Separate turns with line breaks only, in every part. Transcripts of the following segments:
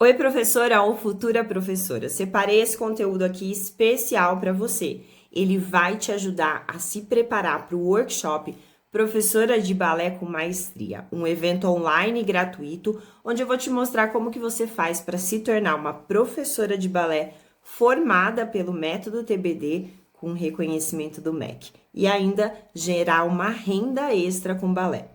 Oi, professora ou futura professora. Separei esse conteúdo aqui especial para você. Ele vai te ajudar a se preparar para o workshop Professora de Balé com Maestria, um evento online gratuito, onde eu vou te mostrar como que você faz para se tornar uma professora de balé formada pelo método TBD com reconhecimento do MEC e ainda gerar uma renda extra com balé.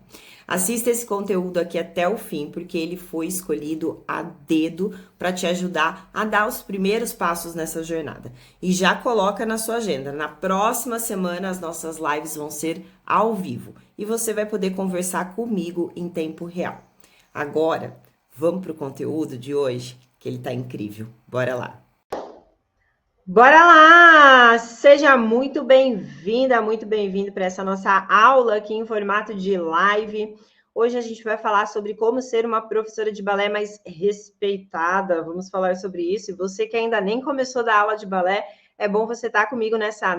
Assista esse conteúdo aqui até o fim, porque ele foi escolhido a dedo para te ajudar a dar os primeiros passos nessa jornada. E já coloca na sua agenda. Na próxima semana as nossas lives vão ser ao vivo e você vai poder conversar comigo em tempo real. Agora, vamos para o conteúdo de hoje, que ele tá incrível. Bora lá. Bora lá! Seja muito bem-vinda, muito bem-vindo para essa nossa aula aqui em formato de live. Hoje a gente vai falar sobre como ser uma professora de balé mais respeitada. Vamos falar sobre isso. E você que ainda nem começou a dar aula de balé, é bom você estar comigo nessa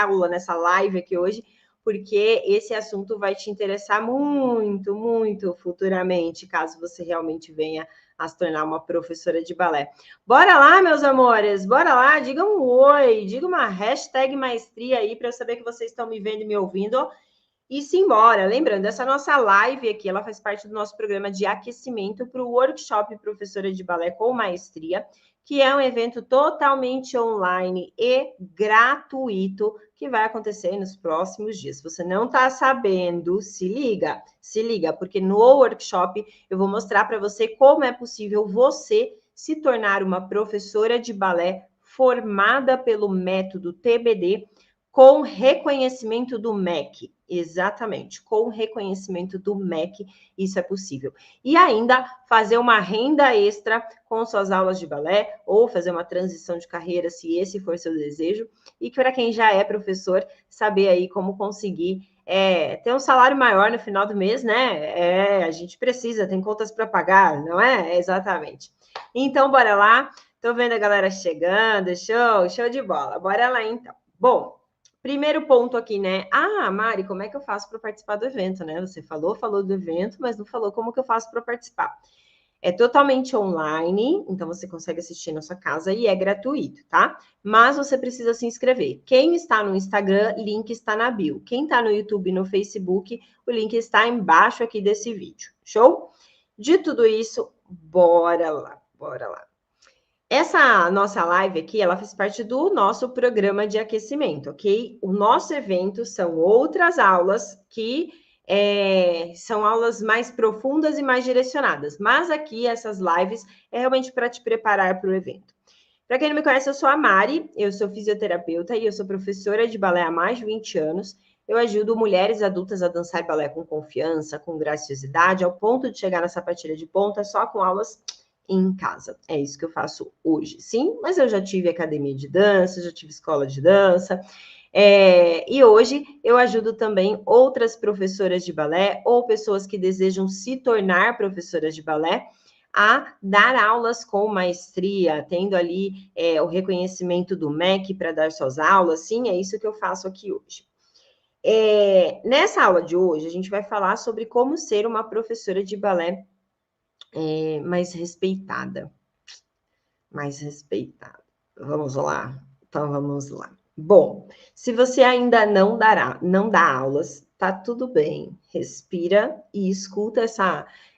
aula, nessa live aqui hoje, porque esse assunto vai te interessar muito, muito futuramente, caso você realmente venha a se tornar uma professora de balé. Bora lá, meus amores, bora lá, diga um oi, diga uma hashtag maestria aí para eu saber que vocês estão me vendo e me ouvindo. E simbora, lembrando, essa nossa live aqui, ela faz parte do nosso programa de aquecimento para o workshop Professora de Balé com Maestria, que é um evento totalmente online e gratuito que vai acontecer nos próximos dias. Se você não está sabendo, se liga, porque no workshop eu vou mostrar para você como é possível você se tornar uma professora de balé formada pelo método TBD com reconhecimento do MEC. Exatamente, com reconhecimento do MEC, isso é possível. E ainda fazer uma renda extra com suas aulas de balé, ou fazer uma transição de carreira, se esse for seu desejo. E para quem já é professor, saber aí como conseguir ter um salário maior no final do mês, né? A gente precisa, tem contas para pagar, não é? Exatamente. Então, bora lá. Tô vendo a galera chegando, show de bola. Bora lá, então. Bom, primeiro ponto aqui, né? Ah, Mari, como é que eu faço para participar do evento, né? Você falou do evento, mas não falou como que eu faço para participar. É totalmente online, então você consegue assistir na sua casa e é gratuito, tá? Mas você precisa se inscrever. Quem está no Instagram, link está na bio. Quem está no YouTube e no Facebook, o link está embaixo aqui desse vídeo. Show? De tudo isso, bora lá, bora lá. Essa nossa live aqui, ela faz parte do nosso programa de aquecimento, ok? O nosso evento são outras aulas que são aulas mais profundas e mais direcionadas. Mas aqui, essas lives, é realmente para te preparar para o evento. Para quem não me conhece, eu sou a Mari, eu sou fisioterapeuta e eu sou professora de balé há mais de 20 anos. Eu ajudo mulheres adultas a dançar balé com confiança, com graciosidade, ao ponto de chegar na sapatilha de ponta só com aulas em casa. É isso que eu faço hoje, sim, mas eu já tive academia de dança, já tive escola de dança, e hoje eu ajudo também outras professoras de balé ou pessoas que desejam se tornar professoras de balé a dar aulas com maestria, tendo ali o reconhecimento do MEC para dar suas aulas, sim, é isso que eu faço aqui hoje. Nessa aula de hoje, a gente vai falar sobre como ser uma professora de balé mais respeitada. Mais respeitada. Vamos lá? Então, vamos lá. Bom, se você ainda não dá aulas, tá tudo bem. Respira e escuta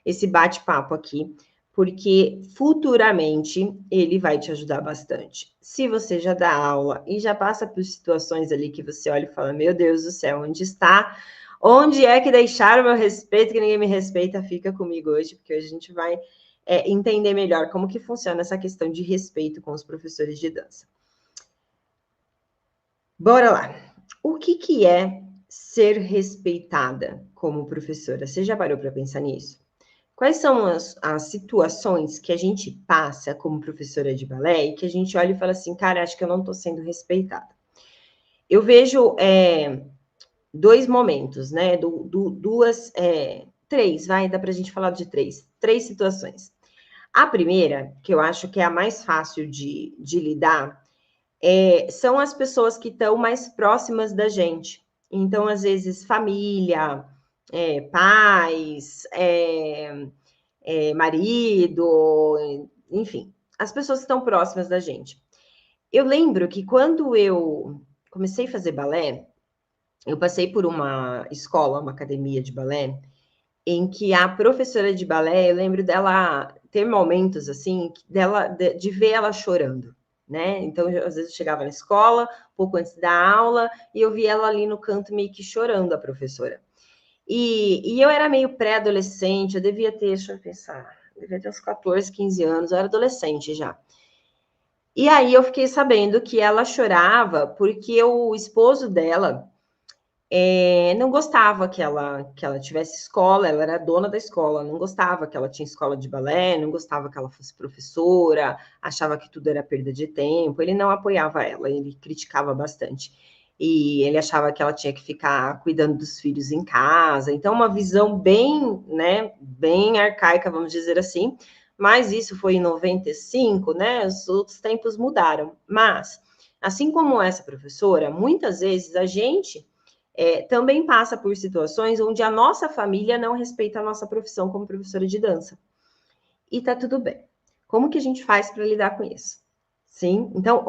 esse bate-papo aqui, porque futuramente ele vai te ajudar bastante. Se você já dá aula e já passa por situações ali que você olha e fala: meu Deus do céu, onde está? Onde é que deixaram o meu respeito, que ninguém me respeita? Fica comigo hoje, porque hoje a gente vai entender melhor como que funciona essa questão de respeito com os professores de dança. Bora lá. O que é ser respeitada como professora? Você já parou para pensar nisso? Quais são as situações que a gente passa como professora de balé e que a gente olha e fala assim, cara, acho que eu não estou sendo respeitada? Eu vejo dois momentos, né? Três, dá para a gente falar de três situações. A primeira, que eu acho que é a mais fácil de lidar, são as pessoas que estão mais próximas da gente. Então, às vezes, família, pais, marido, enfim, as pessoas que estão próximas da gente. Eu lembro que quando eu comecei a fazer balé, eu passei por uma escola, uma academia de balé, em que a professora de balé, eu lembro dela ter momentos assim, de ver ela chorando, né? Então, às vezes eu chegava na escola, pouco antes da aula, e eu via ela ali no canto meio que chorando, a professora. E eu era meio pré-adolescente, eu devia ter, deixa eu pensar, devia ter uns 14, 15 anos, eu era adolescente já. E aí eu fiquei sabendo que ela chorava porque o esposo dela não gostava que ela tivesse escola, ela era dona da escola, não gostava que ela tinha escola de balé, não gostava que ela fosse professora, achava que tudo era perda de tempo, ele não apoiava ela, ele criticava bastante. E ele achava que ela tinha que ficar cuidando dos filhos em casa, então uma visão bem, né, bem arcaica, vamos dizer assim, mas isso foi em 95, né, os outros tempos mudaram. Mas, assim como essa professora, muitas vezes a gente também passa por situações onde a nossa família não respeita a nossa profissão como professora de dança. E tá tudo bem. Como que a gente faz para lidar com isso? Sim? Então,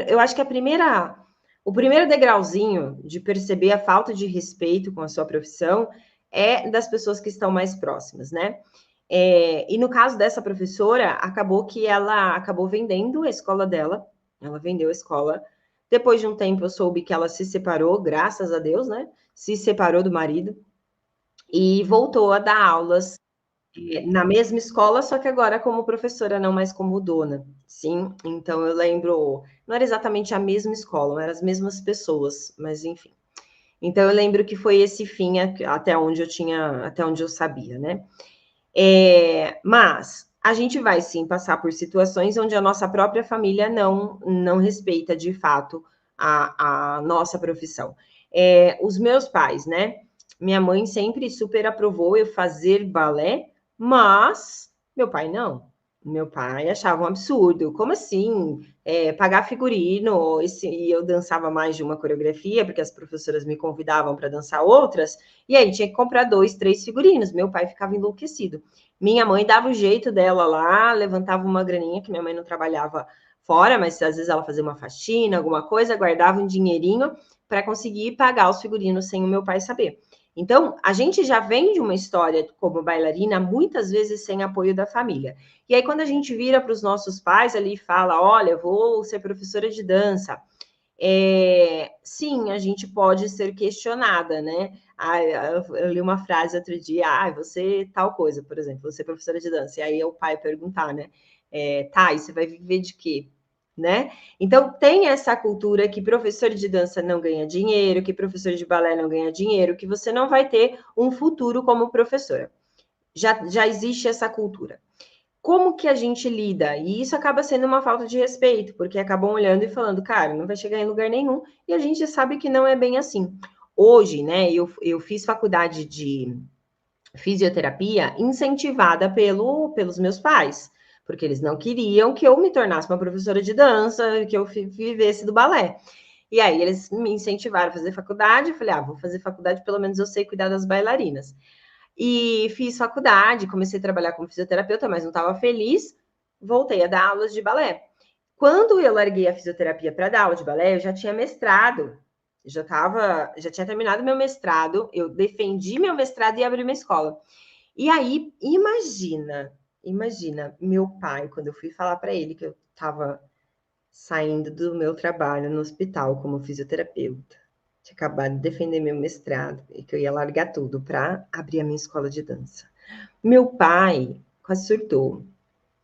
eu acho que o primeiro degrauzinho de perceber a falta de respeito com a sua profissão é das pessoas que estão mais próximas, né? E no caso dessa professora, acabou que ela acabou vendendo a escola dela, ela vendeu a escola. Depois de um tempo, eu soube que ela se separou, graças a Deus, né? Se separou do marido e voltou a dar aulas na mesma escola, só que agora como professora, não mais como dona. Sim, então eu lembro, não era exatamente a mesma escola, não eram as mesmas pessoas, mas enfim. Então eu lembro que foi esse fim até onde eu sabia, né? Mas a gente vai sim passar por situações onde a nossa própria família não respeita de fato a nossa profissão. Os meus pais, né? Minha mãe sempre super aprovou eu fazer balé, mas meu pai não. Meu pai achava um absurdo. Como assim? Pagar figurino, e eu dançava mais de uma coreografia, porque as professoras me convidavam para dançar outras, e aí tinha que comprar 2, 3 figurinos. Meu pai ficava enlouquecido. Minha mãe dava o jeito dela lá, levantava uma graninha, que minha mãe não trabalhava fora, mas às vezes ela fazia uma faxina, alguma coisa, guardava um dinheirinho para conseguir pagar os figurinos sem o meu pai saber. Então, a gente já vem de uma história como bailarina, muitas vezes sem apoio da família. E aí, quando a gente vira para os nossos pais ali e fala: olha, vou ser professora de dança, sim, a gente pode ser questionada, né? Eu li uma frase outro dia, você tal coisa, por exemplo, você é professora de dança, e aí o pai perguntar, né? Tá, e você vai viver de quê? Né? Então, tem essa cultura que professor de dança não ganha dinheiro, que professor de balé não ganha dinheiro, que você não vai ter um futuro como professora. Já existe essa cultura. Como que a gente lida? E isso acaba sendo uma falta de respeito, porque acabam olhando e falando, cara, não vai chegar em lugar nenhum, e a gente sabe que não é bem assim. Hoje, né, eu fiz faculdade de fisioterapia incentivada pelos meus pais, porque eles não queriam que eu me tornasse uma professora de dança, que eu vivesse do balé. E aí eles me incentivaram a fazer faculdade, eu falei, vou fazer faculdade, pelo menos eu sei cuidar das bailarinas. E fiz faculdade, comecei a trabalhar como fisioterapeuta, mas não estava feliz, voltei a dar aulas de balé. Quando eu larguei a fisioterapia para dar aula de balé, eu já tinha mestrado, já tinha terminado meu mestrado, eu defendi meu mestrado e abri minha escola. E aí, imagina, meu pai, quando eu fui falar para ele que eu estava saindo do meu trabalho no hospital como fisioterapeuta, tinha acabado de defender meu mestrado e que eu ia largar tudo para abrir a minha escola de dança. Meu pai quase surtou,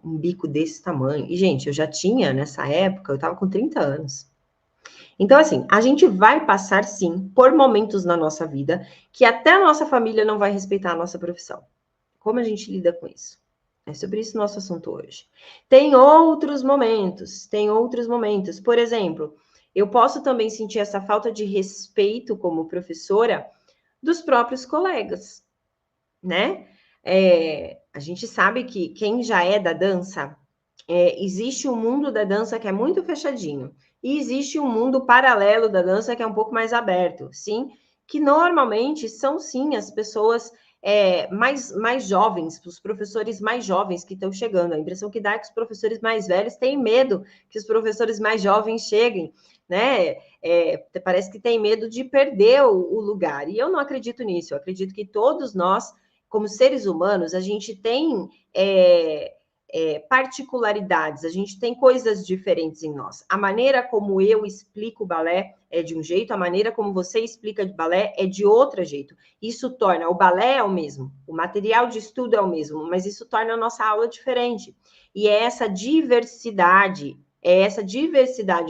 um bico desse tamanho. E, gente, eu já tinha, nessa época, eu estava com 30 anos. Então, assim, a gente vai passar, sim, por momentos na nossa vida que até a nossa família não vai respeitar a nossa profissão. Como a gente lida com isso? É sobre isso o nosso assunto hoje. Tem outros momentos. Por exemplo, eu posso também sentir essa falta de respeito como professora dos próprios colegas, né? A gente sabe que quem já é da dança, existe um mundo da dança que é muito fechadinho e existe um mundo paralelo da dança que é um pouco mais aberto, sim? Que normalmente são, sim, as pessoas mais jovens, os professores mais jovens que estão chegando. A impressão que dá é que os professores mais velhos têm medo que os professores mais jovens cheguem, né? Parece que tem medo de perder o lugar. E eu não acredito nisso. Eu acredito que todos nós, como seres humanos, a gente tem particularidades, a gente tem coisas diferentes em nós. A maneira como eu explico balé é de um jeito, a maneira como você explica de balé é de outro jeito. Isso torna, o balé é o mesmo, o material de estudo é o mesmo, mas isso torna a nossa aula diferente. E é essa diversidade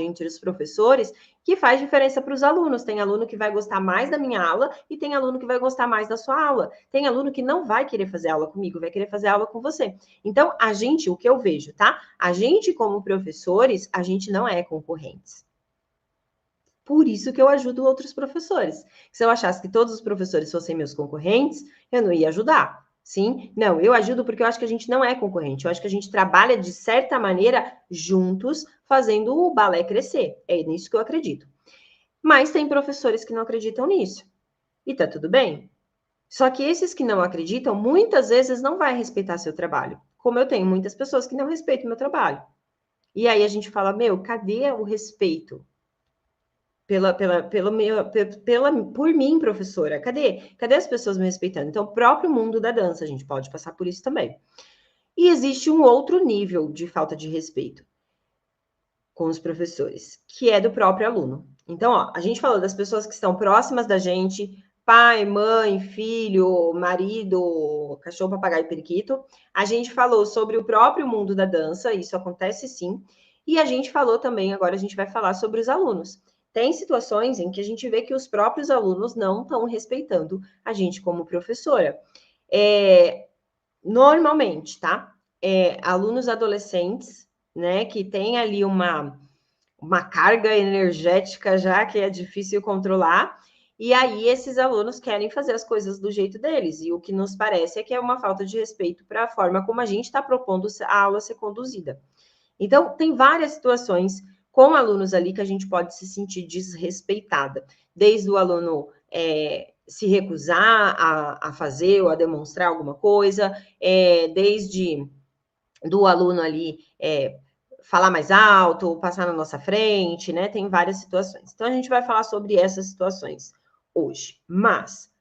entre os professores que faz diferença para os alunos. Tem aluno que vai gostar mais da minha aula e tem aluno que vai gostar mais da sua aula. Tem aluno que não vai querer fazer aula comigo, vai querer fazer aula com você. Então, o que eu vejo, tá? A gente, como professores, a gente não é concorrentes. Por isso que eu ajudo outros professores. Se eu achasse que todos os professores fossem meus concorrentes, eu não ia ajudar. Sim? Não, eu ajudo porque eu acho que a gente não é concorrente. Eu acho que a gente trabalha, de certa maneira, juntos, fazendo o balé crescer. É nisso que eu acredito. Mas tem professores que não acreditam nisso. E tá tudo bem. Só que esses que não acreditam, muitas vezes não vai respeitar seu trabalho. Como eu tenho muitas pessoas que não respeitam meu trabalho. E aí a gente fala, cadê o respeito? Por mim, professora, cadê as pessoas me respeitando? Então, o próprio mundo da dança, a gente pode passar por isso também. E existe um outro nível de falta de respeito com os professores, que é do próprio aluno. Então, a gente falou das pessoas que estão próximas da gente, pai, mãe, filho, marido, cachorro, papagaio, periquito. A gente falou sobre o próprio mundo da dança, isso acontece sim. E a gente falou também, agora a gente vai falar sobre os alunos. Tem situações em que a gente vê que os próprios alunos não estão respeitando a gente como professora. Normalmente, tá? Alunos adolescentes, né, que tem ali uma carga energética já que é difícil controlar, e aí esses alunos querem fazer as coisas do jeito deles, e o que nos parece é que é uma falta de respeito para a forma como a gente está propondo a aula ser conduzida. Então, tem várias situações com alunos ali que a gente pode se sentir desrespeitada, desde o aluno se recusar a fazer ou a demonstrar alguma coisa, desde do aluno ali falar mais alto, ou passar na nossa frente, né? Tem várias situações. Então, a gente vai falar sobre essas situações hoje. Mas,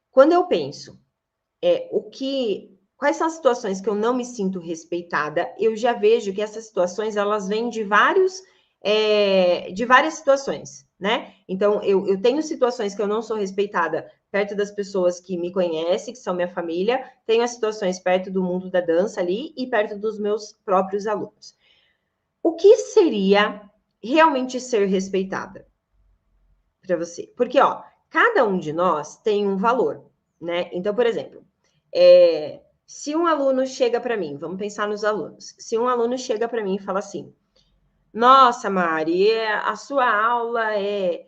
quando eu penso quais são as situações que eu não me sinto respeitada, eu já vejo que essas situações, elas vêm de várias situações, né? Então, eu tenho situações que eu não sou respeitada perto das pessoas que me conhecem, que são minha família, tenho as situações perto do mundo da dança ali e perto dos meus próprios alunos. O que seria realmente ser respeitada para você? Porque, cada um de nós tem um valor, né? Então, por exemplo, se um aluno chega para mim, vamos pensar nos alunos. Se um aluno chega para mim e fala assim: nossa, Mari, a sua aula é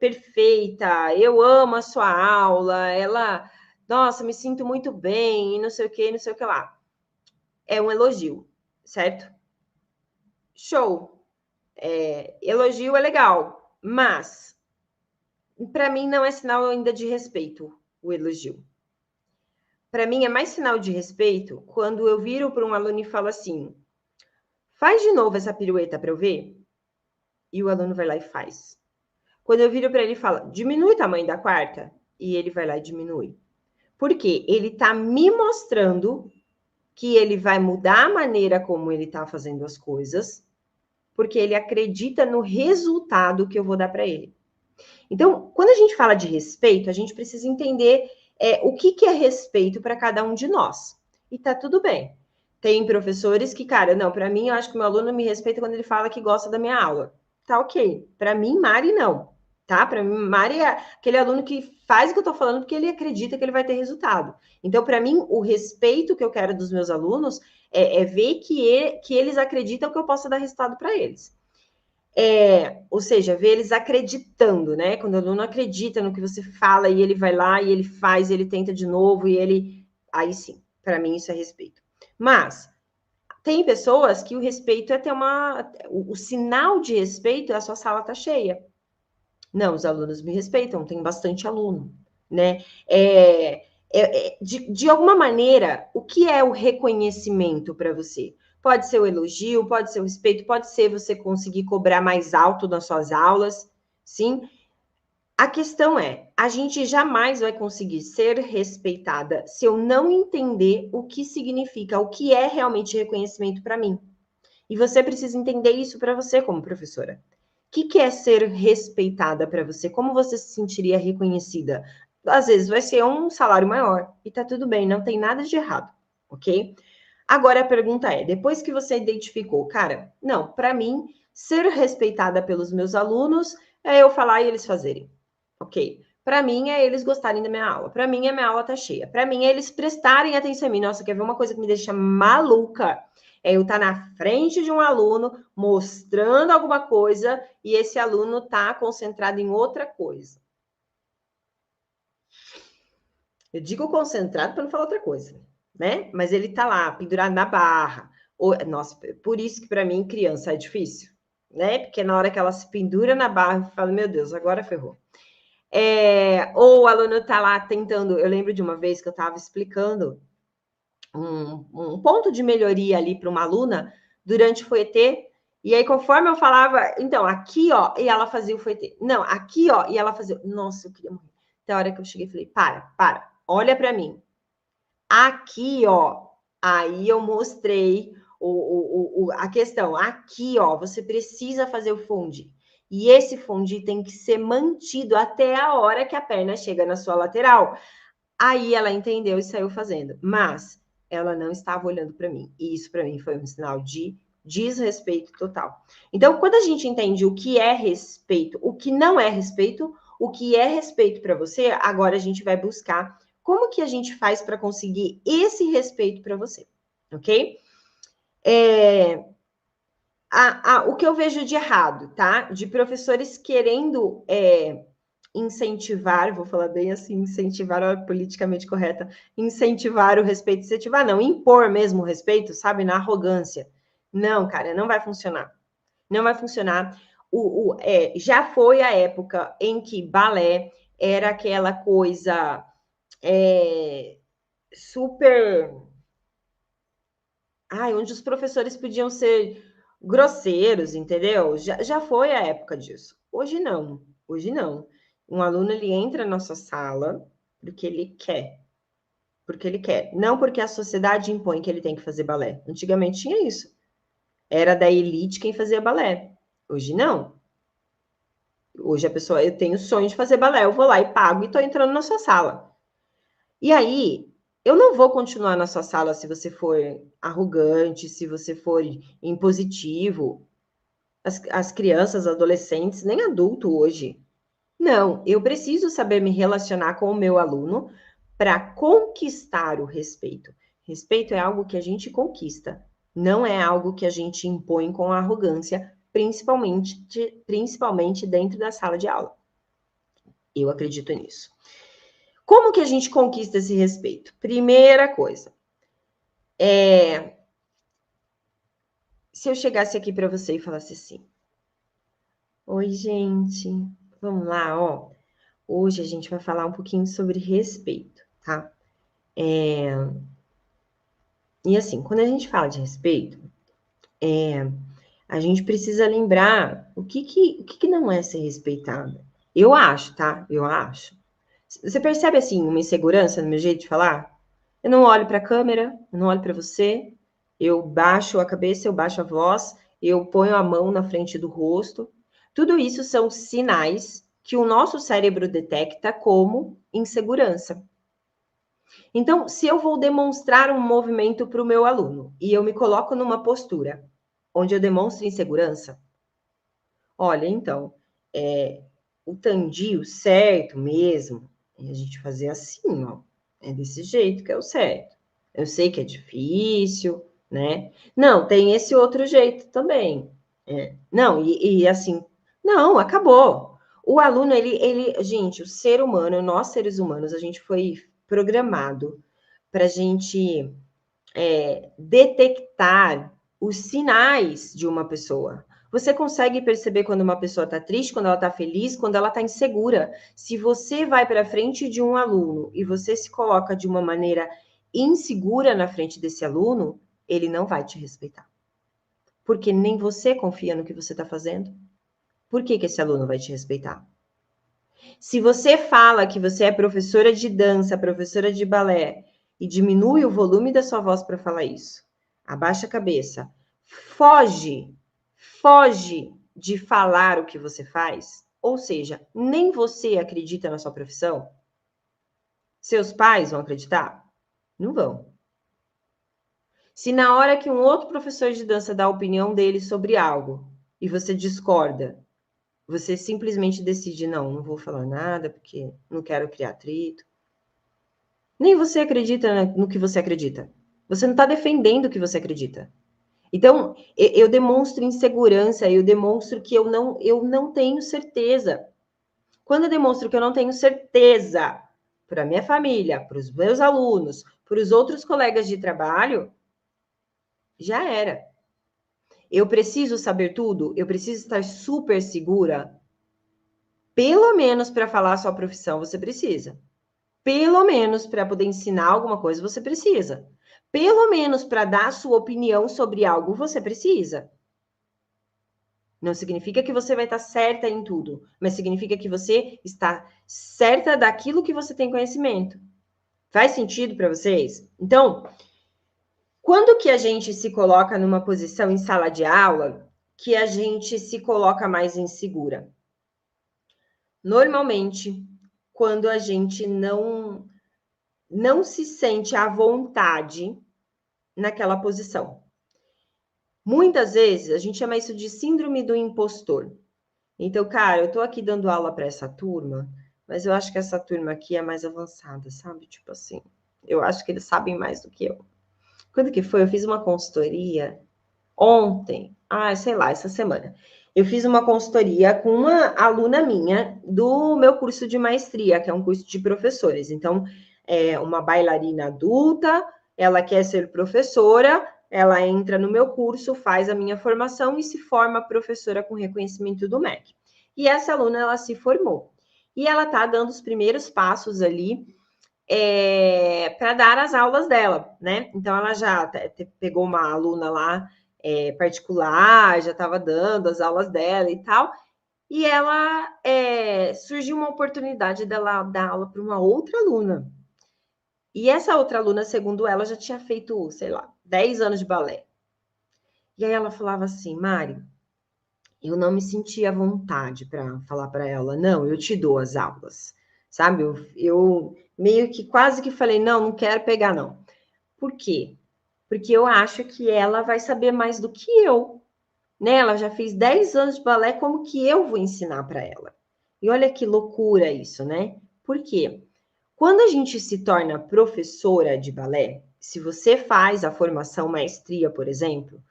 perfeita, eu amo a sua aula, nossa, me sinto muito bem, e não sei o que, não sei o que lá. É um elogio, certo? Show. Elogio é legal, mas para mim não é sinal ainda de respeito o elogio. Para mim é mais sinal de respeito quando eu viro para um aluno e falo assim: faz de novo essa pirueta para eu ver. E o aluno vai lá e faz. Quando eu viro para ele e falo: diminui o tamanho da quarta, e ele vai lá e diminui. Por quê? Ele está me mostrando que ele vai mudar a maneira como ele está fazendo as coisas, porque ele acredita no resultado que eu vou dar para ele. Então, quando a gente fala de respeito, a gente precisa entender o que é respeito para cada um de nós. E tá tudo bem. Tem professores que, cara, não, para mim, eu acho que o meu aluno me respeita quando ele fala que gosta da minha aula. Tá ok. Para mim, Mari, não. Tá? Para mim, Mari é aquele aluno que faz o que eu tô falando porque ele acredita que ele vai ter resultado. Então, para mim, o respeito que eu quero dos meus alunos é ver que eles acreditam que eu possa dar resultado para eles. Ou seja, ver eles acreditando, né? Quando o aluno acredita no que você fala e ele vai lá e ele faz, ele tenta de novo e ele... Aí sim, para mim isso é respeito. Mas tem pessoas que o respeito é ter o sinal de respeito é a sua sala tá cheia. Não, os alunos me respeitam, tem bastante aluno, né? De alguma maneira, o que é o reconhecimento para você? Pode ser o elogio, pode ser o respeito, pode ser você conseguir cobrar mais alto nas suas aulas, sim? A questão é, a gente jamais vai conseguir ser respeitada se eu não entender o que significa, o que é realmente reconhecimento para mim. E você precisa entender isso para você como professora. O que é ser respeitada para você? Como você se sentiria reconhecida? Às vezes vai ser um salário maior e tá tudo bem, não tem nada de errado, ok? Agora a pergunta é: depois que você identificou, cara, não, para mim, ser respeitada pelos meus alunos é eu falar e eles fazerem, ok? Para mim é eles gostarem da minha aula, para mim a minha aula tá cheia, para mim é eles prestarem atenção em mim. Nossa, quer ver uma coisa que me deixa maluca? É eu estar na frente de um aluno mostrando alguma coisa e esse aluno tá concentrado em outra coisa. Eu digo concentrado para não falar outra coisa, né? Mas ele tá lá, pendurado na barra. Nossa, por isso que para mim criança é difícil, né? Porque na hora que ela se pendura na barra, eu falo, meu Deus, agora ferrou. Ou o aluno tá lá tentando. Eu lembro de uma vez que eu estava explicando um ponto de melhoria ali para uma aluna durante o FOET. E aí, conforme eu falava, então, aqui, ó, e ela fazia o FOET. Não, aqui, ó, e ela fazia. Nossa, eu queria morrer. Até a hora que eu cheguei, falei, para, olha para mim. Aqui, ó, aí eu mostrei a questão. Aqui, ó, você precisa fazer o fundi. E esse fundi tem que ser mantido até a hora que a perna chega na sua lateral. Aí ela entendeu e saiu fazendo. Mas ela não estava olhando para mim. E isso, para mim, foi um sinal de desrespeito total. Então, quando a gente entende o que é respeito, o que não é respeito, o que é respeito para você, agora a gente vai buscar como que a gente faz para conseguir esse respeito para você, ok? O que eu vejo de errado, tá? De professores querendo incentivar, vou falar bem assim, incentivar a politicamente correta, incentivar o respeito, incentivar não, impor mesmo o respeito, sabe, na arrogância. Não, cara, não vai funcionar. Não vai funcionar. Já foi a época em que balé era aquela coisa super... onde os professores podiam ser grosseiros, entendeu? Já foi a época disso. Hoje não. Hoje não. Um aluno, ele entra na nossa sala porque ele quer. Porque ele quer. Não porque a sociedade impõe que ele tem que fazer balé. Antigamente tinha isso. Era da elite quem fazia balé. Hoje não. Hoje a pessoa, eu tenho sonho de fazer balé, eu vou lá e pago e tô entrando na sua sala. E aí, eu não vou continuar na sua sala se você for arrogante, se você for impositivo. As crianças, adolescentes, nem adulto hoje. Não, eu preciso saber me relacionar com o meu aluno para conquistar o respeito. Respeito é algo que a gente conquista, não é algo que a gente impõe com arrogância, principalmente dentro da sala de aula. Eu acredito nisso. Como que a gente conquista esse respeito? Primeira coisa, se eu chegasse aqui para você e falasse assim: oi, gente, vamos lá, ó. Hoje a gente vai falar um pouquinho sobre respeito, tá? E assim, quando a gente fala de respeito, a gente precisa lembrar o que não é ser respeitado. Eu acho, tá? Eu acho. Você percebe, assim, uma insegurança no meu jeito de falar? Eu não olho para a câmera, eu não olho para você, eu baixo a cabeça, eu baixo a voz, eu ponho a mão na frente do rosto. Tudo isso são sinais que o nosso cérebro detecta como insegurança. Então, se eu vou demonstrar um movimento para o meu aluno e eu me coloco numa postura onde eu demonstro insegurança, olha, então, o tandio certo mesmo é a gente fazer assim, ó. É desse jeito que é o certo. Eu sei que é difícil, né? Não, tem esse outro jeito também. Não, e assim, não, acabou. O aluno, gente, o ser humano, nós seres humanos, a gente foi programado para a gente detectar os sinais de uma pessoa. Você consegue perceber quando uma pessoa está triste, quando ela está feliz, quando ela está insegura. Se você vai para frente de um aluno e você se coloca de uma maneira insegura na frente desse aluno, ele não vai te respeitar. Porque nem você confia no que você está fazendo. Por que esse aluno vai te respeitar? Se você fala que você é professora de dança, professora de balé, e diminui o volume da sua voz para falar isso, abaixa a cabeça, foge de falar o que você faz, ou seja, nem você acredita na sua profissão, seus pais vão acreditar? Não vão. Se na hora que um outro professor de dança dá a opinião dele sobre algo e você discorda, você simplesmente decide, não vou falar nada porque não quero criar atrito. Nem você acredita no que você acredita. Você não está defendendo o que você acredita. Então, eu demonstro insegurança, eu demonstro que eu não tenho certeza. Quando eu demonstro que eu não tenho certeza para a minha família, para os meus alunos, para os outros colegas de trabalho, já era. Eu preciso saber tudo, eu preciso estar super segura. Pelo menos para falar a sua profissão, você precisa. Pelo menos para poder ensinar alguma coisa, você precisa. Pelo menos para dar a sua opinião sobre algo, você precisa. Não significa que você vai estar certa em tudo, mas significa que você está certa daquilo que você tem conhecimento. Faz sentido para vocês? Então, quando que a gente se coloca numa posição em sala de aula que a gente se coloca mais insegura? Normalmente, quando a gente não se sente à vontade naquela posição. Muitas vezes a gente chama isso de síndrome do impostor. Então, cara, eu tô aqui dando aula para essa turma, mas eu acho que essa turma aqui é mais avançada, sabe? Tipo assim, eu acho que eles sabem mais do que eu. Quando que foi? Eu fiz uma consultoria ontem, sei lá, essa semana. Eu fiz uma consultoria com uma aluna minha do meu curso de maestria, que é um curso de professores. Então, é uma bailarina adulta, ela quer ser professora, ela entra no meu curso, faz a minha formação e se forma professora com reconhecimento do MEC. E essa aluna, ela se formou. E ela está dando os primeiros passos ali para dar as aulas dela, né? Então, ela já pegou uma aluna lá particular, já estava dando as aulas dela e tal, e ela surgiu uma oportunidade dela dar aula para uma outra aluna. E essa outra aluna, segundo ela, já tinha feito, sei lá, 10 anos de balé. E aí ela falava assim, Mari, eu não me sentia à vontade para falar para ela, não, eu te dou as aulas, sabe? Eu meio que quase que falei, não quero pegar, não. Por quê? Porque eu acho que ela vai saber mais do que eu, né? Ela já fez 10 anos de balé, como que eu vou ensinar para ela? E olha que loucura isso, né? Por quê? Quando a gente se torna professora de balé, se você faz a formação maestria, por exemplo,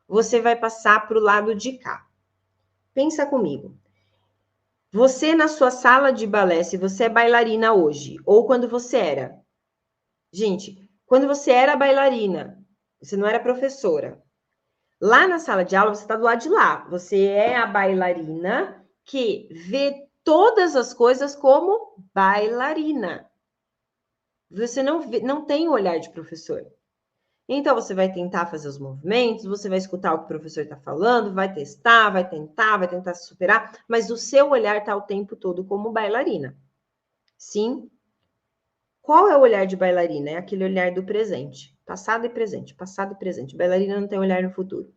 você vai passar para o lado de cá. Pensa comigo. Você na sua sala de balé, se você é bailarina hoje, ou quando você era. Gente, quando você era bailarina, você não era professora. Lá na sala de aula, você está do lado de lá. Você é a bailarina que vê todas as coisas como bailarina. Você não tem o olhar de professor. Então, você vai tentar fazer os movimentos, você vai escutar o que o professor está falando, vai testar, vai tentar se superar, mas o seu olhar está o tempo todo como bailarina. Sim? Qual é o olhar de bailarina? É aquele olhar do presente. Passado e presente, passado e presente. Bailarina não tem olhar no futuro.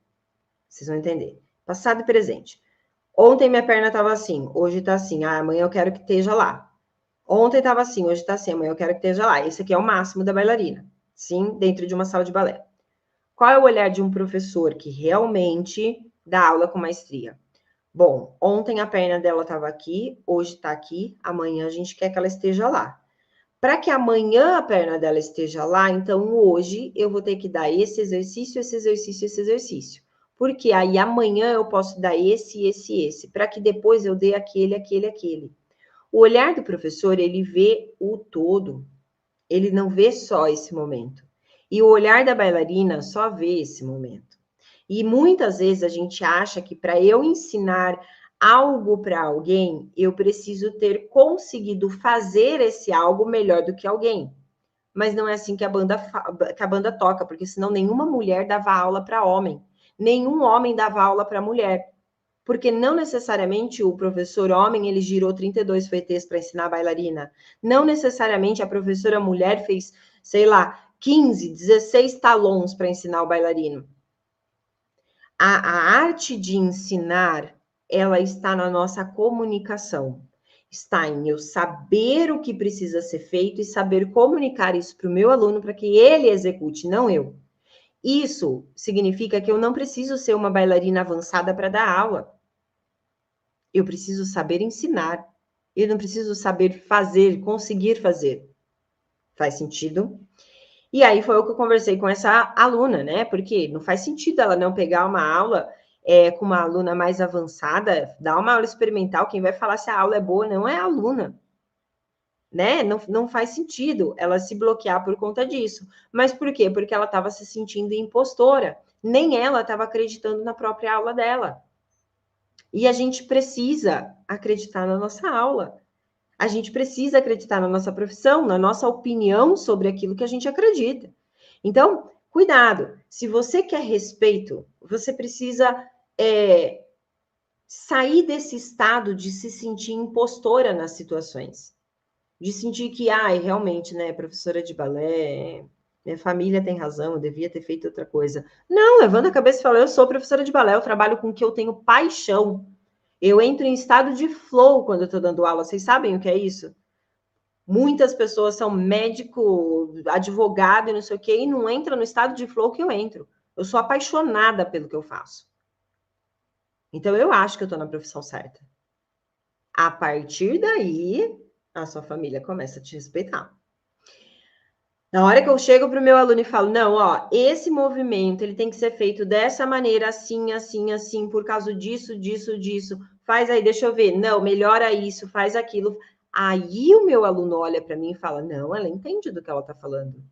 Vocês vão entender. Passado e presente. Ontem minha perna estava assim, hoje está assim. Amanhã eu quero que esteja lá. Ontem estava assim, hoje está assim, amanhã eu quero que esteja lá. Esse aqui é o máximo da bailarina. Sim, dentro de uma sala de balé. Qual é o olhar de um professor que realmente dá aula com maestria? Bom, ontem a perna dela estava aqui, hoje está aqui, amanhã a gente quer que ela esteja lá. Para que amanhã a perna dela esteja lá, então hoje eu vou ter que dar esse exercício, esse exercício, esse exercício. Porque aí amanhã eu posso dar esse, para que depois eu dê aquele. O olhar do professor, ele vê o todo. Ele não vê só esse momento. E o olhar da bailarina só vê esse momento. E muitas vezes a gente acha que para eu ensinar algo para alguém, eu preciso ter conseguido fazer esse algo melhor do que alguém. Mas não é assim que a banda toca, porque senão nenhuma mulher dava aula para homem, nenhum homem dava aula para mulher. Porque não necessariamente o professor homem ele girou 32 fetês para ensinar a bailarina. Não necessariamente a professora mulher fez, sei lá, 15, 16 talons para ensinar o bailarino. A arte de ensinar, ela está na nossa comunicação. Está em eu saber o que precisa ser feito e saber comunicar isso para o meu aluno para que ele execute, não eu. Isso significa que eu não preciso ser uma bailarina avançada para dar aula. Eu preciso saber ensinar. Eu não preciso saber fazer, conseguir fazer. Faz sentido? E aí foi o que eu conversei com essa aluna, né? Porque não faz sentido ela não pegar uma aula com uma aluna mais avançada, dar uma aula experimental. Quem vai falar se a aula é boa não é a aluna, né? Não faz sentido ela se bloquear por conta disso. Mas por quê? Porque ela estava se sentindo impostora. Nem ela estava acreditando na própria aula dela. E a gente precisa acreditar na nossa aula. A gente precisa acreditar na nossa profissão, na nossa opinião sobre aquilo que a gente acredita. Então, cuidado. Se você quer respeito, você precisa sair desse estado de se sentir impostora nas situações. De sentir que, realmente, né, professora de balé, minha família tem razão, eu devia ter feito outra coisa. Não, levanta a cabeça e fala, eu sou professora de balé, eu trabalho com o que eu tenho paixão. Eu entro em estado de flow quando eu estou dando aula. Vocês sabem o que é isso? Muitas pessoas são médico, advogado e não sei o quê, e não entra no estado de flow que eu entro. Eu sou apaixonada pelo que eu faço. Então, eu acho que eu estou na profissão certa. A partir daí, a sua família começa a te respeitar. Na hora que eu chego para o meu aluno e falo, não, ó, esse movimento ele tem que ser feito dessa maneira, assim, assim, assim, por causa disso, disso, disso. Faz aí, deixa eu ver. Não, melhora isso, faz aquilo. Aí o meu aluno olha para mim e fala, não, ela entende do que ela está falando.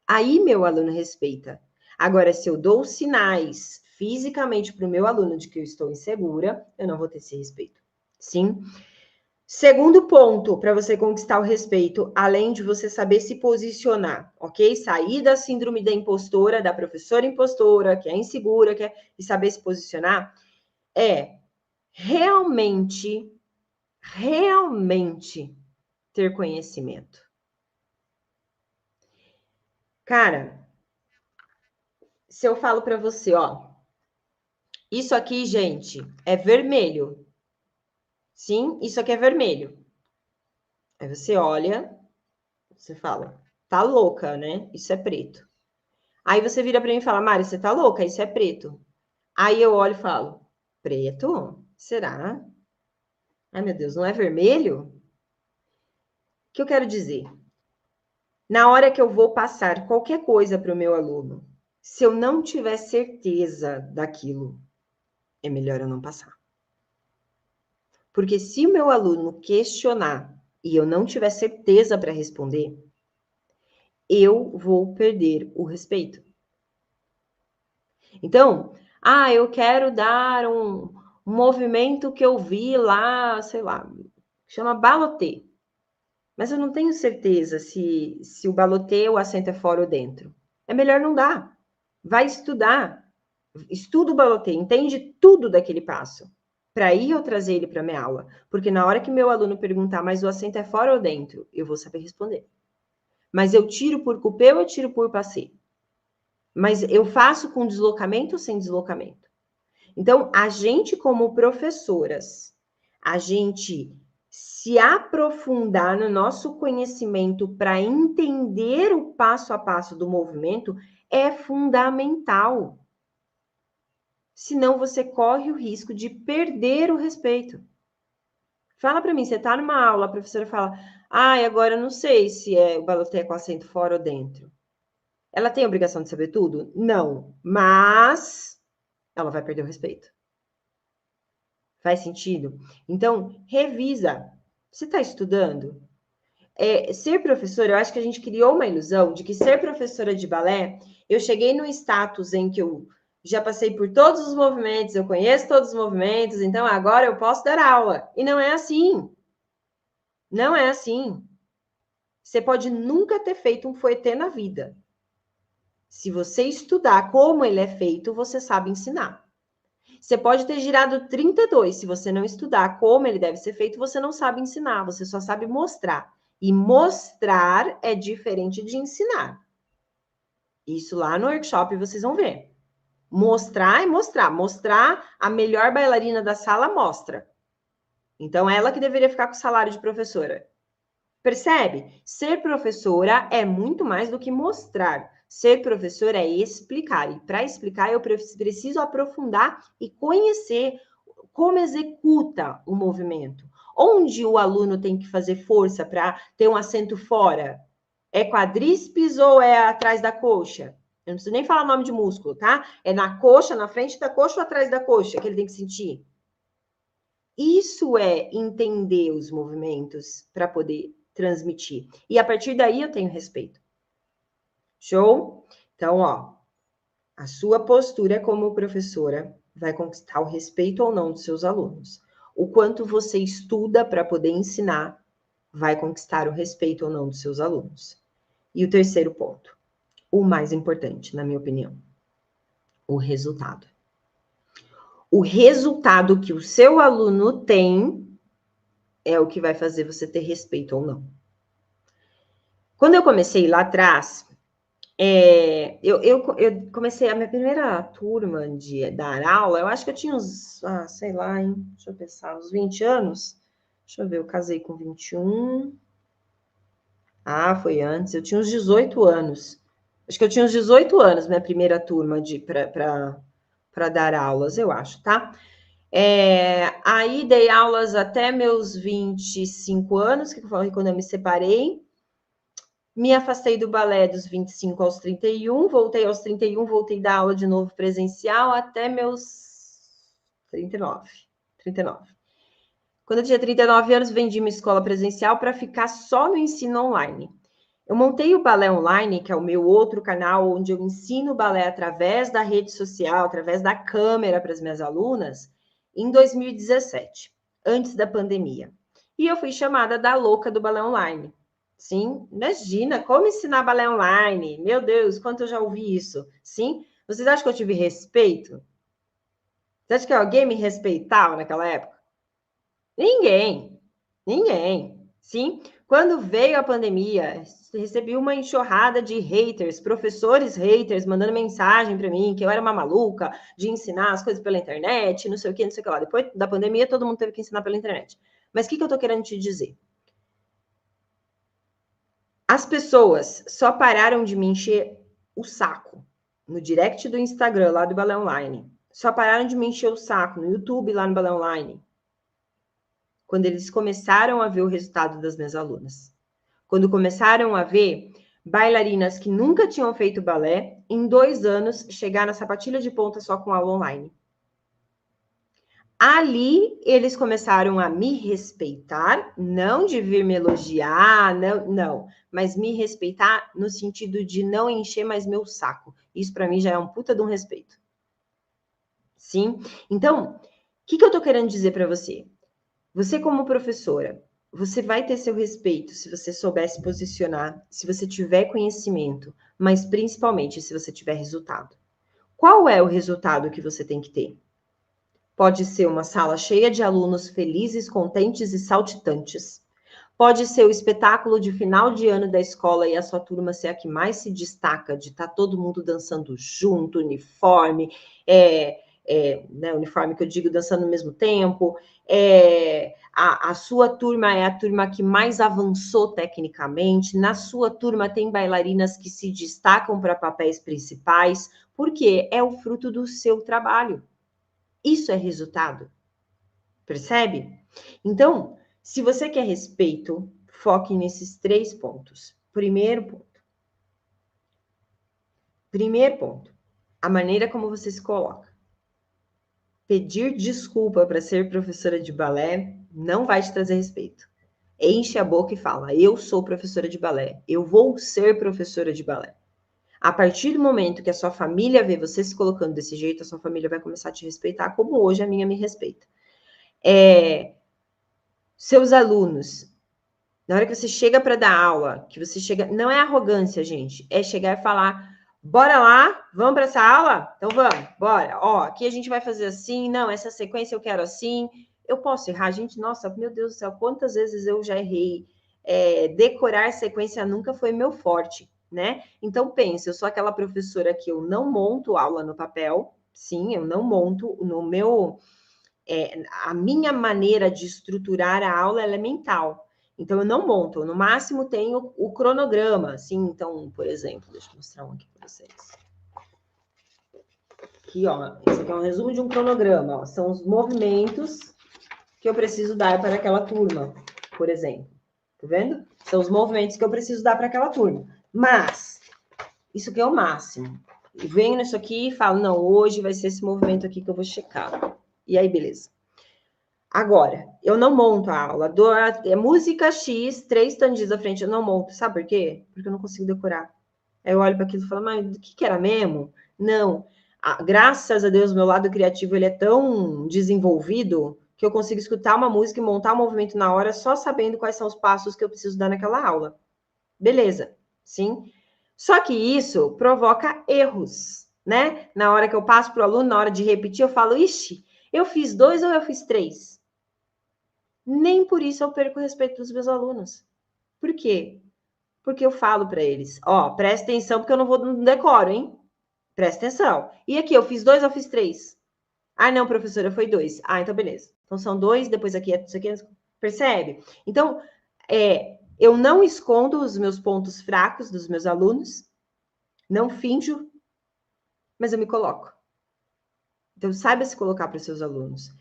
Aí meu aluno respeita. Agora, se eu dou sinais fisicamente para o meu aluno de que eu estou insegura, eu não vou ter esse respeito. Sim? Segundo ponto para você conquistar o respeito, além de você saber se posicionar, ok? Sair da síndrome da impostora, da professora impostora, que é insegura, e saber se posicionar, é realmente ter conhecimento. Cara, se eu falo para você, ó, isso aqui, gente, é vermelho. Sim, isso aqui é vermelho. Aí você olha, você fala, tá louca, né? Isso é preto. Aí você vira para mim e fala, Mari, você tá louca? Isso é preto. Aí eu olho e falo, preto? Será? Ai, meu Deus, não é vermelho? O que eu quero dizer? Na hora que eu vou passar qualquer coisa para o meu aluno, se eu não tiver certeza daquilo, é melhor eu não passar. Porque se o meu aluno questionar e eu não tiver certeza para responder, eu vou perder o respeito. Então, eu quero dar um movimento que eu vi lá, sei lá, chama balotê. Mas eu não tenho certeza se o balotê o assento é fora ou dentro. É melhor não dar. Vai estudar. Estuda o balotê, entende tudo daquele passo. Para aí eu trazer ele para minha aula. Porque na hora que meu aluno perguntar, mas o assento é fora ou dentro? Eu vou saber responder. Mas eu tiro por coupé ou eu tiro por passé? Mas eu faço com deslocamento ou sem deslocamento? Então, a gente, como professoras, a gente se aprofundar no nosso conhecimento para entender o passo a passo do movimento é fundamental. Senão, você corre o risco de perder o respeito. Fala para mim, você está numa aula, a professora fala, agora eu não sei se o balotê é com acento fora ou dentro. Ela tem a obrigação de saber tudo? Não, mas ela vai perder o respeito. Faz sentido? Então, revisa. Você está estudando? Ser professora, eu acho que a gente criou uma ilusão de que ser professora de balé, eu cheguei no status em que eu já passei por todos os movimentos, eu conheço todos os movimentos, então agora eu posso dar aula. E não é assim. Não é assim. Você pode nunca ter feito um fouetê na vida. Se você estudar como ele é feito, você sabe ensinar. Você pode ter girado 32, se você não estudar como ele deve ser feito, você não sabe ensinar, você só sabe mostrar. E mostrar é diferente de ensinar. Isso lá no workshop vocês vão ver. Mostrar é mostrar. Mostrar a melhor bailarina da sala mostra. Então, ela que deveria ficar com o salário de professora. Percebe? Ser professora é muito mais do que mostrar. Ser professora é explicar. E para explicar, eu preciso aprofundar e conhecer como executa o movimento. Onde o aluno tem que fazer força para ter um acento fora? É quadríceps ou é atrás da coxa? Eu não preciso nem falar o nome de músculo, tá? É na coxa, na frente da coxa ou atrás da coxa que ele tem que sentir? Isso é entender os movimentos para poder transmitir. E a partir daí eu tenho respeito. Show? Então, ó, a sua postura como professora vai conquistar o respeito ou não dos seus alunos. O quanto você estuda para poder ensinar vai conquistar o respeito ou não dos seus alunos. E o terceiro ponto, o mais importante, na minha opinião, o resultado. O resultado que o seu aluno tem é o que vai fazer você ter respeito ou não. Quando eu comecei lá atrás, eu comecei a minha primeira turma de dar aula, eu acho que eu tinha uns, sei lá, hein? Deixa eu pensar, uns 20 anos. Deixa eu ver, eu casei com 21. Foi antes, eu tinha uns 18 anos. Acho que eu tinha uns 18 anos, minha primeira turma para dar aulas, eu acho, tá? Aí dei aulas até meus 25 anos, que foi quando eu me separei. Me afastei do balé dos 25 aos 31, voltei aos 31, voltei a dar aula de novo presencial até meus 39. Quando eu tinha 39 anos, vendi minha escola presencial para ficar só no ensino online. Eu montei o Balé Online, que é o meu outro canal, onde eu ensino balé através da rede social, através da câmera para as minhas alunas, em 2017, antes da pandemia. E eu fui chamada da louca do Balé Online. Sim, imagina, como ensinar balé online? Meu Deus, quanto eu já ouvi isso. Sim, vocês acham que eu tive respeito? Você acha que alguém me respeitava naquela época? Ninguém. Sim, quando veio a pandemia, recebi uma enxurrada de haters, professores haters, mandando mensagem para mim que eu era uma maluca de ensinar as coisas pela internet, não sei o que, não sei o que lá. Depois da pandemia, todo mundo teve que ensinar pela internet. Mas o que eu tô querendo te dizer? As pessoas só pararam de me encher o saco no direct do Instagram, lá do Balé Online. Só pararam de me encher o saco no YouTube, lá no Balé Online. Quando eles começaram a ver o resultado das minhas alunas. Quando começaram a ver bailarinas que nunca tinham feito balé, em 2 anos, chegar na sapatilha de ponta só com aula online. Ali, eles começaram a me respeitar, não de vir me elogiar, não, mas me respeitar no sentido de não encher mais meu saco. Isso, para mim, já é um puta de um respeito. Sim? Então, o que eu tô querendo dizer para você? Você, como professora, você vai ter seu respeito se você souber se posicionar, se você tiver conhecimento, mas principalmente se você tiver resultado. Qual é o resultado que você tem que ter? Pode ser uma sala cheia de alunos felizes, contentes e saltitantes. Pode ser o espetáculo de final de ano da escola e a sua turma ser a que mais se destaca, de estar todo mundo dançando junto, uniforme, né, uniforme que eu digo dançando ao mesmo tempo. A sua turma é a turma que mais avançou tecnicamente. Na sua turma tem bailarinas que se destacam para papéis principais, porque é o fruto do seu trabalho. Isso é resultado. Percebe? Então, se você quer respeito, foque nesses 3 pontos. Primeiro ponto, a maneira como você se coloca. Pedir desculpa para ser professora de balé não vai te trazer respeito. Enche a boca e fala: eu sou professora de balé, eu vou ser professora de balé. A partir do momento que a sua família vê você se colocando desse jeito, a sua família vai começar a te respeitar, como hoje a minha me respeita. Seus alunos, na hora que você chega para dar aula, que você chega, não é arrogância, gente, é chegar e falar, bora lá, vamos para essa aula? Então vamos, bora. Ó, aqui a gente vai fazer assim, não, essa sequência eu quero assim. Eu posso errar, gente, nossa, meu Deus do céu, quantas vezes eu já errei. Decorar sequência nunca foi meu forte, né? Então pense, eu sou aquela professora que eu não monto aula no papel, sim, eu não monto no meu... a minha maneira de estruturar a aula ela é mental. Então, eu não monto, eu, no máximo tenho o cronograma, assim, então, por exemplo, deixa eu mostrar um aqui para vocês. Aqui, ó, esse aqui é um resumo de um cronograma, ó, são os movimentos que eu preciso dar para aquela turma, por exemplo. Tá vendo? São os movimentos que eu preciso dar para aquela turma. Mas, isso aqui é o máximo. Eu venho nisso aqui e falo, não, hoje vai ser esse movimento aqui que eu vou checar. E aí, beleza. Agora, eu não monto a aula. Música X, 3 tangis à frente, eu não monto. Sabe por quê? Porque eu não consigo decorar. Aí eu olho para aquilo e falo, mas o que era mesmo? Não. Graças a Deus, meu lado criativo ele é tão desenvolvido que eu consigo escutar uma música e montar um movimento na hora só sabendo quais são os passos que eu preciso dar naquela aula. Beleza, sim? Só que isso provoca erros, né? Na hora que eu passo para o aluno, na hora de repetir, eu falo, ixi, eu fiz 2 ou eu fiz 3? Nem por isso eu perco o respeito dos meus alunos. Por quê? Porque eu falo para eles, ó, presta atenção porque eu não decoro, hein? Presta atenção. E aqui, eu fiz 2 ou eu fiz 3? Ah, não, professora, foi 2. Ah, então beleza. Então são 2, depois aqui é isso aqui. Percebe? Então, eu não escondo os meus pontos fracos dos meus alunos, não finjo, mas eu me coloco. Então, saiba se colocar para os seus alunos.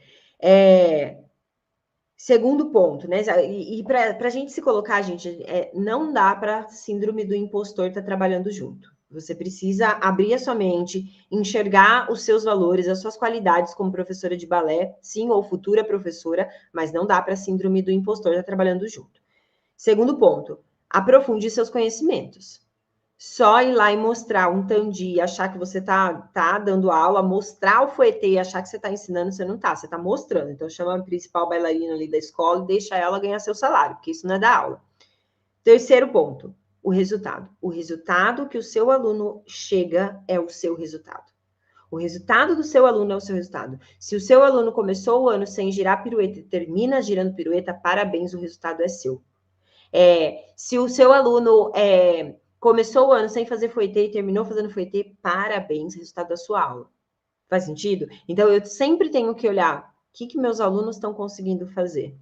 Segundo ponto, né? E para a gente se colocar, gente, não dá para síndrome do impostor estar trabalhando junto. Você precisa abrir a sua mente, enxergar os seus valores, as suas qualidades como professora de balé, sim, ou futura professora, mas não dá para síndrome do impostor estar trabalhando junto. Segundo ponto, aprofunde seus conhecimentos. Só ir lá e mostrar um tandi, achar que você tá dando aula, mostrar o fouetté e achar que você tá ensinando, você não tá, você tá mostrando. Então, chama a principal bailarina ali da escola e deixa ela ganhar seu salário, porque isso não é da aula. Terceiro ponto, o resultado. O resultado que o seu aluno chega é o seu resultado. O resultado do seu aluno é o seu resultado. Se o seu aluno começou o ano sem girar pirueta e termina girando pirueta, parabéns, o resultado é seu. Se o seu aluno começou o ano sem fazer fouetté e terminou fazendo fouetté, parabéns, resultado da sua aula. Faz sentido? Então, eu sempre tenho que olhar o que meus alunos estão conseguindo fazer.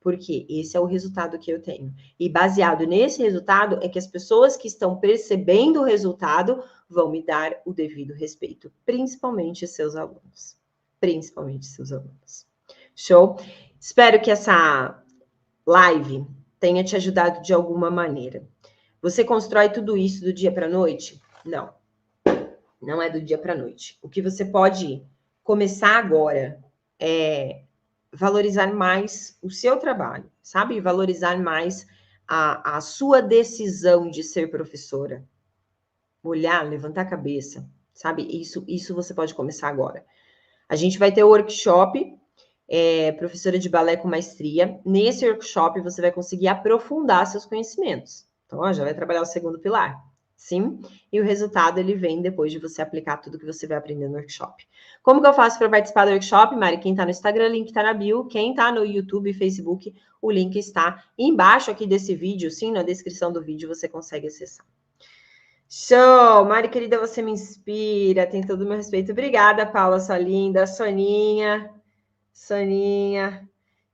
Porque esse é o resultado que eu tenho. E baseado nesse resultado, é que as pessoas que estão percebendo o resultado vão me dar o devido respeito. Principalmente seus alunos. Principalmente seus alunos. Show? Espero que essa live tenha te ajudado de alguma maneira. Você constrói tudo isso do dia para a noite? Não. Não é do dia para a noite. O que você pode começar agora é valorizar mais o seu trabalho, sabe? Valorizar mais a sua decisão de ser professora. Olhar, levantar a cabeça, sabe? Isso você pode começar agora. A gente vai ter o workshop professora de balé com maestria. Nesse workshop, você vai conseguir aprofundar seus conhecimentos. Então, ó, já vai trabalhar o segundo pilar, sim? E o resultado, ele vem depois de você aplicar tudo que você vai aprender no workshop. Como que eu faço para participar do workshop, Mari? Quem está no Instagram, o link está na bio. Quem está no YouTube e Facebook, o link está embaixo aqui desse vídeo, sim, na descrição do vídeo você consegue acessar. Show! Mari, querida, você me inspira, tem todo o meu respeito. Obrigada, Paula, sua linda. Soninha,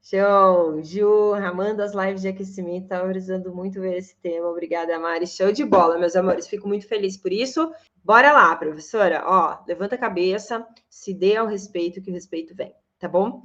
show, Ju, amando as lives de aquecimento, estava precisando muito ver esse tema, obrigada, Mari, show de bola, meus amores, fico muito feliz por isso, bora lá, professora, ó, levanta a cabeça, se dê ao respeito, que o respeito vem, tá bom?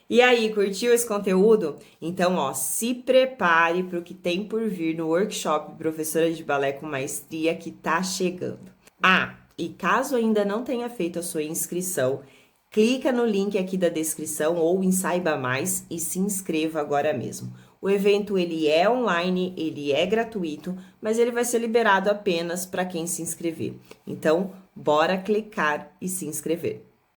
E aí, curtiu esse conteúdo? Então, ó, se prepare para o que tem por vir no workshop Professora de Balé com Maestria que tá chegando. Ah, e caso ainda não tenha feito a sua inscrição, clica no link aqui da descrição ou em Saiba Mais e se inscreva agora mesmo. O evento ele é online, ele é gratuito, mas ele vai ser liberado apenas para quem se inscrever. Então, bora clicar e se inscrever.